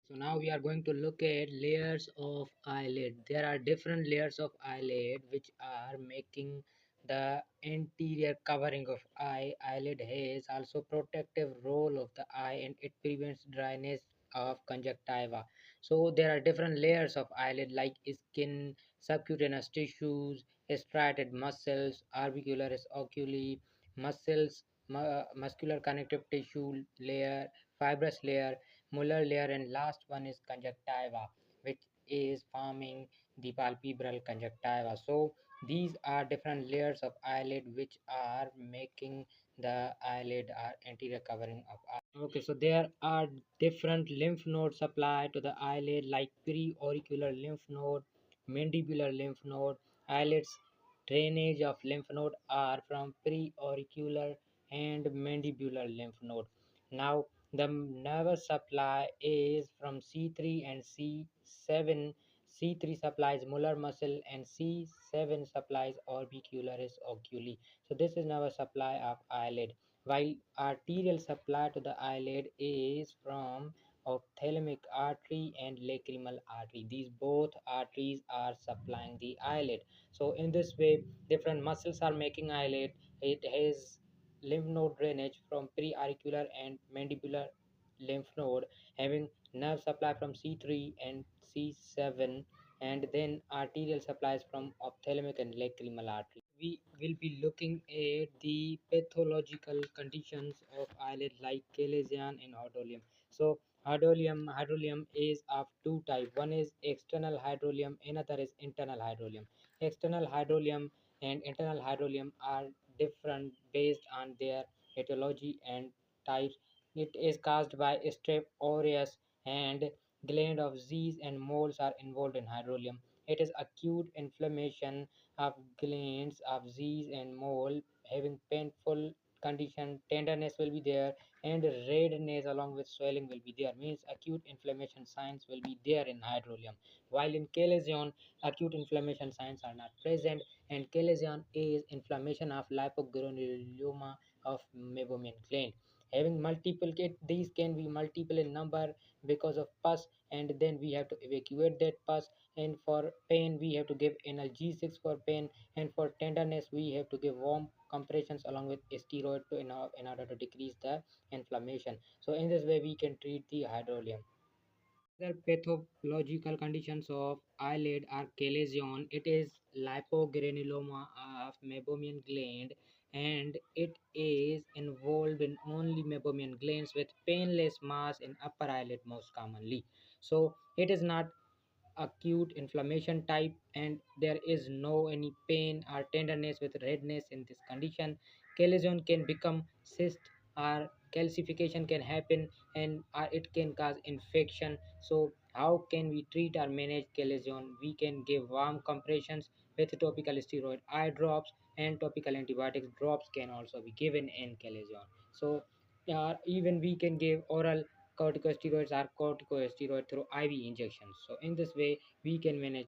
So now we are going to look at layers of eyelid. There are different layers of eyelid which are making the anterior covering of eye. Eyelid has also protective role of the eye and it prevents dryness of conjunctiva. So there are different layers of eyelid like skin, subcutaneous tissues, striated muscles, orbicularis oculi, muscles, muscular connective tissue layer, fibrous layer, molar layer, and last one is conjunctiva, which is forming the palpebral conjunctiva. So these are different layers of eyelid which are making the eyelid or anterior covering of eye. Okay, so there are different lymph nodes supply to the eyelid like pre-auricular lymph node, mandibular lymph node. Eyelids drainage of lymph node are from pre-auricular and mandibular lymph node. Now the nervous supply is from C3 and C7. C3 supplies molar muscle and C7 supplies orbicularis oculi. So this is nervous supply of eyelid. While arterial supply to the eyelid is from ophthalmic artery and lacrimal artery. These both arteries are supplying the eyelid. So in this way, different muscles are making eyelid. It has lymph node drainage from preauricular and mandibular lymph node having nerve supply from C3 and C7, and then arterial supplies from ophthalmic and lacrimal artery. We will be looking at the pathological conditions of eyelid like chalazion and hydrolium. So hydrolium is of two types. One is external hydrolium, another is internal hydrolium. External hydrolium and internal hydrolium are different based on their etiology and types. It is caused by Strep aureus and gland of Z's and moles are involved in hydrolium. It is acute inflammation of glands of Z's and mole having painful condition, tenderness will be there, and redness along with swelling will be there. Means acute inflammation signs will be there in hydrolium. While in chalazion, acute inflammation signs are not present, and chalazion is inflammation of lipogranuloma of meibomian gland having multiple these can be multiple in number because of pus, and then we have to evacuate that pus. And for pain we have to give analgesics for pain, and for tenderness we have to give warm compressions along with steroid in order to decrease the inflammation. So in this way we can treat the hydrolium. Other pathological conditions of eyelid are chalazion. It is lipogranuloma of meibomian gland, and it is involved in only meibomian glands with painless mass in upper eyelid most commonly. So it is not acute inflammation type, and there is no any pain or tenderness with redness in this condition. Chalazion can become cyst or calcification can happen, and it can cause infection. So how can we treat or manage chalazion? We can give warm compressions with topical steroid eye drops, and topical antibiotics drops can also be given in chalazion. So even we can give oral corticosteroids or corticosteroid through IV injections. So in this way we can manage